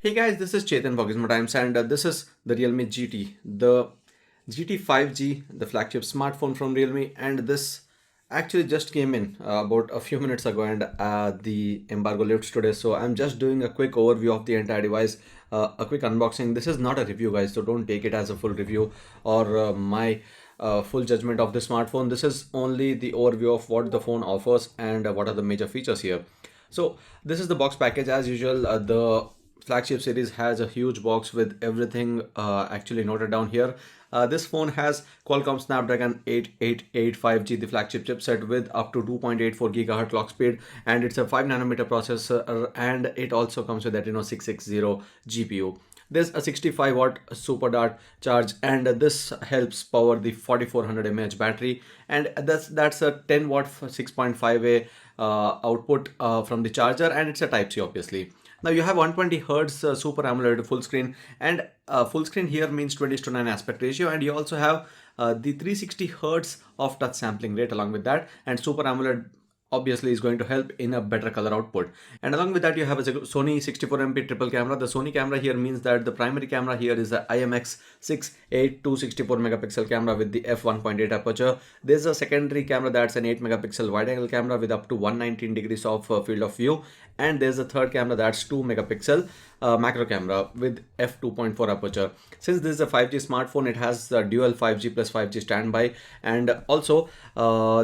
Hey guys, this is Chetan for Gizmo Times, and this is the Realme GT, the GT 5G, the flagship smartphone from Realme. And this actually just came in about a few minutes ago, and the embargo lifts today. So I'm just doing a quick overview of the entire device, a quick unboxing. This is not a review, guys, so don't take it as a full review or my full judgment of the smartphone. This is only the overview of what the phone offers and what are the major features here. So this is the box package as usual. The flagship series has a huge box with everything actually noted down here. This phone has Qualcomm Snapdragon 888 5G, the flagship chipset with up to 2.84 GHz clock speed, and it's a 5 nanometer processor, and it also comes with that 660 GPU. There's a 65-watt super dart charge, and this helps power the 4400 mAh battery, and that's a 10-watt 6.5A output from the charger, and it's a Type C obviously. Now you have 120 Hz Super AMOLED full screen, and full screen here means 20:9 aspect ratio, and you also have the 360 Hz of touch sampling rate along with that, and Super AMOLED obviously is going to help in a better color output. And along with that, you have a Sony 64MP triple camera. The Sony camera here means that the primary camera here is the IMX6 264 megapixel camera with the f1.8 aperture. There's a secondary camera that's an 8 megapixel wide angle camera with up to 119 degrees of field of view, and there's a third camera that's 2 megapixel macro camera with f2.4 aperture. Since this is a 5G smartphone, it has the dual 5G plus 5G standby, and also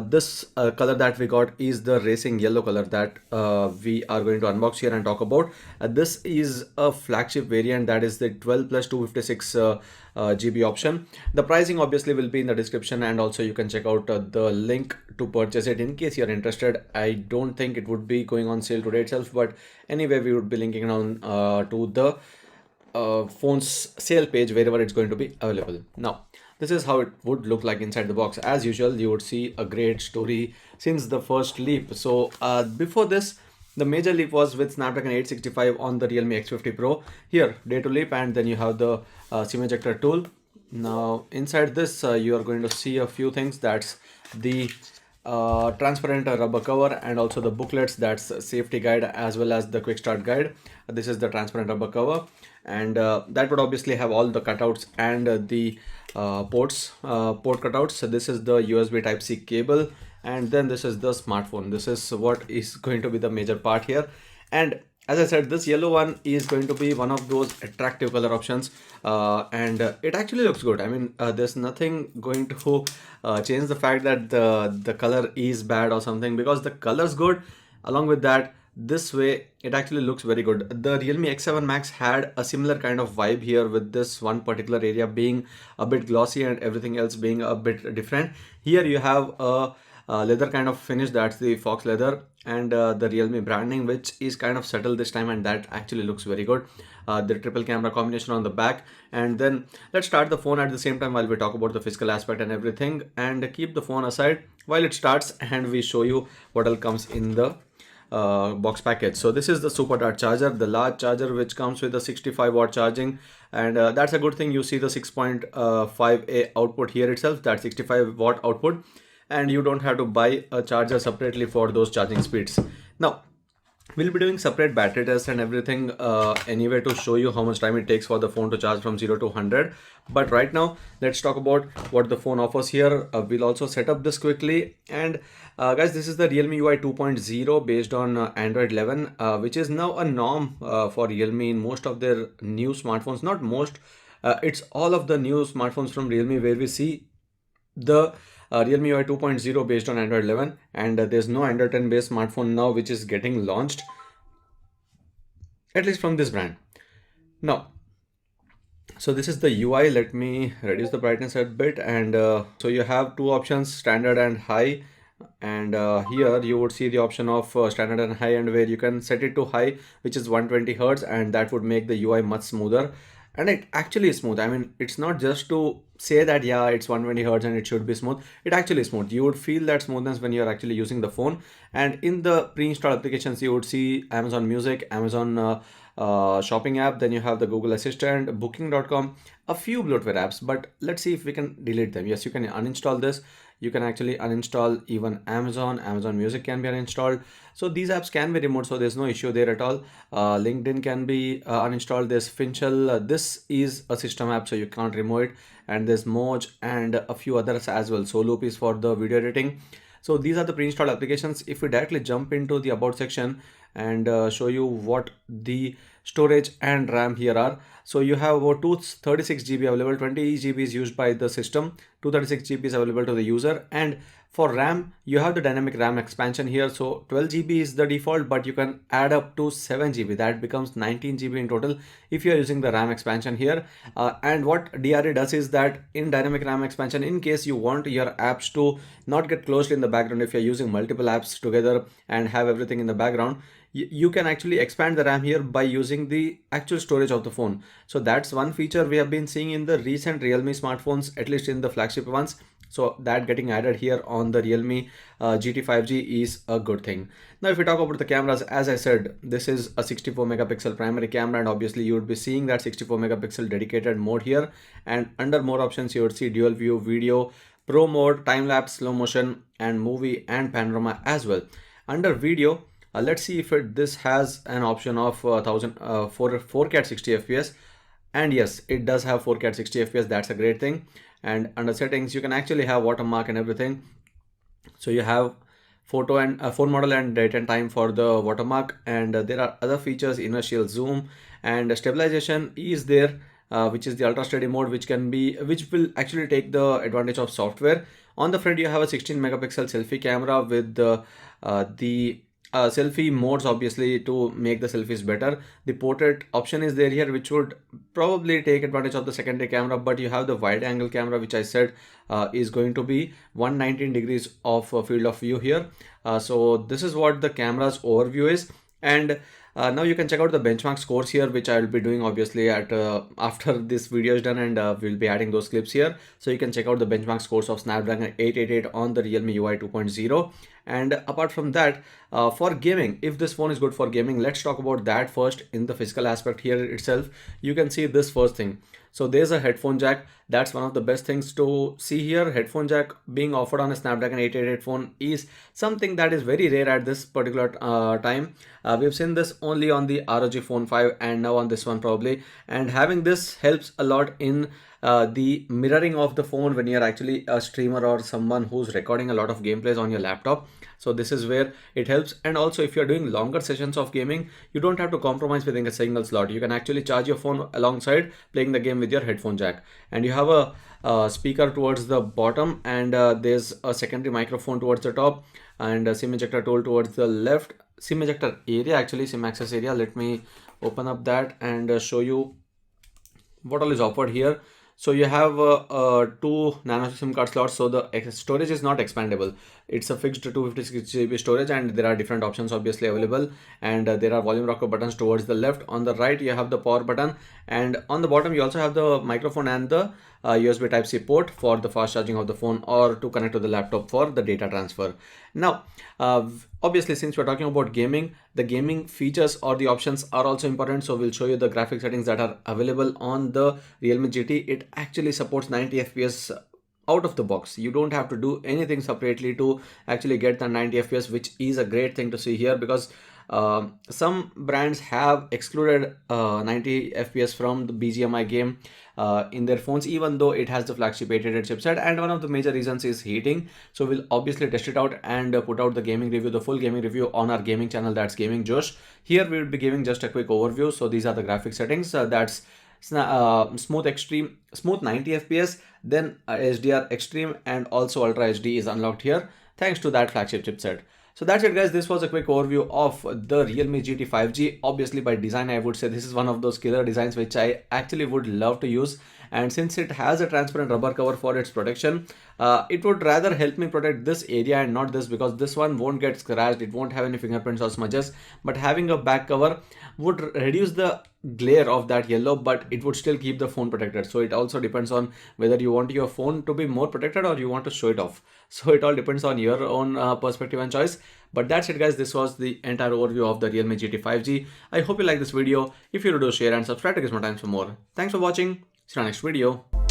this color that we got is the racing yellow color that we are going to unbox here and talk about. This is a flagship variant, that is the 12 plus 256 GB option. The pricing obviously will be in the description, and also you can check out the link to purchase it in case you're interested. I don't think it would be going on sale today itself, but anyway, we would be linking down to the phone's sale page wherever it's going to be available. Now, this is how it would look like inside the box. As usual, you would see a great story since the first leap. So before this, the major leap was with Snapdragon 865 on the Realme X50 Pro. Here, day to leap, and then you have the SIM ejector tool. Now, inside this, you are going to see a few things. That's the transparent rubber cover, and also the booklets, that's safety guide as well as the quick start guide. This is the transparent rubber cover, and that would obviously have all the cutouts and the port cutouts. So this is the USB Type C cable, and then this is the smartphone. This is what is going to be the major part here. And as I said, this yellow one is going to be one of those attractive color options, and it actually looks good. I mean, there's nothing going to change the fact that the color is bad or something, because the color's good. Along with that, this way it actually looks very good. The Realme X7 Max had a similar kind of vibe here, with this one particular area being a bit glossy and everything else being a bit different. Here you have a leather kind of finish, that's the fox leather, and the Realme branding, which is kind of subtle this time, and that actually looks very good. The triple camera combination on the back, and then let's start the phone at the same time while we talk about the physical aspect and everything, and keep the phone aside while it starts and we show you what all comes in the box package. So this is the super dart charger, the large charger which comes with a 65-watt charging, and that's a good thing. You see the 6.5A output here itself, that 65-watt output, and you don't have to buy a charger separately for those charging speeds. Now, we'll be doing separate battery tests and everything anyway, to show you how much time it takes for the phone to charge from 0 to 100. But right now, let's talk about what the phone offers here. We'll also set up this quickly. And guys, this is the Realme UI 2.0 based on Android 11, which is now a norm for Realme in most of their new smartphones. Not most, it's all of the new smartphones from Realme where we see the Realme UI 2.0 based on Android 11, and there's no Android 10 based smartphone now which is getting launched, at least from this brand. Now, so this is the UI. Let me reduce the brightness a bit, and so you have two options, standard and high, and here you would see the option of standard and high, and where you can set it to high, which is 120 Hz, and that would make the UI much smoother. And it actually is smooth. I mean, it's not just to say that yeah, it's 120 Hz and it should be smooth. It actually is smooth. You would feel that smoothness when you're actually using the phone. And in the pre-installed applications, you would see Amazon Music, Amazon shopping app, then you have the Google Assistant, booking.com, a few bloatware apps, but let's see if we can delete them. Yes, you can uninstall this. You can actually uninstall even Amazon Music can be uninstalled. So these apps can be removed, so there's no issue there at all. LinkedIn can be uninstalled. There's Finchel. This is a system app, so you can't remove it. And there's Moj and a few others as well. So Loop is for the video editing. So these are the pre-installed applications. If we directly jump into the about section and show you what the storage and RAM here are. So you have about 236 GB available, 20 GB is used by the system, 236 GB is available to the user. And for RAM, you have the dynamic RAM expansion here. So 12 GB is the default, but you can add up to 7 GB. That becomes 19 GB in total if you are using the RAM expansion here. And what DRA does is that in dynamic RAM expansion, in case you want your apps to not get closed in the background, if you're using multiple apps together and have everything in the background, you can actually expand the RAM here by using the actual storage of the phone. So that's one feature we have been seeing in the recent Realme smartphones, at least in the flagship ones. So that getting added here on the Realme GT 5G is a good thing. Now, if we talk about the cameras, as I said, this is a 64 megapixel primary camera, and obviously you would be seeing that 64 megapixel dedicated mode here. And under more options, you would see dual view, video, pro mode, time lapse, slow motion, and movie and panorama as well. Under video, let's see if this has an option of 4K at 60 fps, and yes, it does have 4K at 60 fps. That's a great thing. And under settings, you can actually have watermark and everything. So you have photo and phone model and date and time for the watermark, and there are other features, inertial zoom and stabilization is there, which is the ultra steady mode, which will actually take the advantage of software. On the front, you have a 16 megapixel selfie camera with the selfie modes, obviously, to make the selfies better. The portrait option is there here, which would probably take advantage of the secondary camera, but you have the wide angle camera, which I said is going to be 119 degrees of field of view here. So this is what the camera's overview is. And now you can check out the benchmark scores here, which I will be doing obviously at after this video is done, and we'll be adding those clips here. So you can check out the benchmark scores of Snapdragon 888 on the Realme UI 2.0. And apart from that, for gaming, if this phone is good for gaming, let's talk about that first. In the physical aspect here itself, you can see this first thing. So there's a headphone jack. That's one of the best things to see here. Headphone jack being offered on a Snapdragon 888 phone is something that is very rare at this particular time. We've seen this only on the ROG Phone 5 and now on this one probably. And having this helps a lot in the mirroring of the phone when you're actually a streamer or someone who's recording a lot of gameplays on your laptop. So this is where it helps. And also, if you're doing longer sessions of gaming, you don't have to compromise with a single slot. You can actually charge your phone alongside playing the game with your headphone jack. And you have a speaker towards the bottom, and there's a secondary microphone towards the top, and a SIM ejector tool towards the left. SIM ejector area, actually SIM access area. Let me open up that and show you what all is offered here. So you have 2 nano SIM card slots. So the storage is not expandable. It's a fixed 256 GB storage, and there are different options obviously available. And there are volume rocker buttons towards the left. On the right, you have the power button, and on the bottom, you also have the microphone and the USB Type-C port for the fast charging of the phone or to connect to the laptop for the data transfer. Now, obviously, since we're talking about gaming, the gaming features or the options are also important. So we'll show you the graphic settings that are available on the Realme GT. It actually supports 90 FPS out of the box. You don't have to do anything separately to actually get the 90 FPS, which is a great thing to see here, because some brands have excluded 90 FPS from the BGMI game in their phones, even though it has the flagship 888 chipset, and one of the major reasons is heating. So we'll obviously test it out and put out the gaming review, the full gaming review on our gaming channel, that's Gaming Josh. Here we will be giving just a quick overview. So these are the graphic settings. That's smooth extreme, smooth 90 FPS, then HDR extreme, and also Ultra HD is unlocked here thanks to that flagship chipset. So that's it, guys. This was a quick overview of the Realme GT 5G. Obviously, by design, I would say this is one of those killer designs which I actually would love to use. And since it has a transparent rubber cover for its protection, it would rather help me protect this area and not this, because this one won't get scratched. It won't have any fingerprints or smudges. But having a back cover would reduce the glare of that yellow, but it would still keep the phone protected. So it also depends on whether you want your phone to be more protected or you want to show it off. So it all depends on your own perspective and choice. But that's it, guys. This was the entire overview of the Realme GT 5G. I hope you like this video. If you do, share and subscribe to Gizmo Times for more. Thanks for watching. See you in our next video.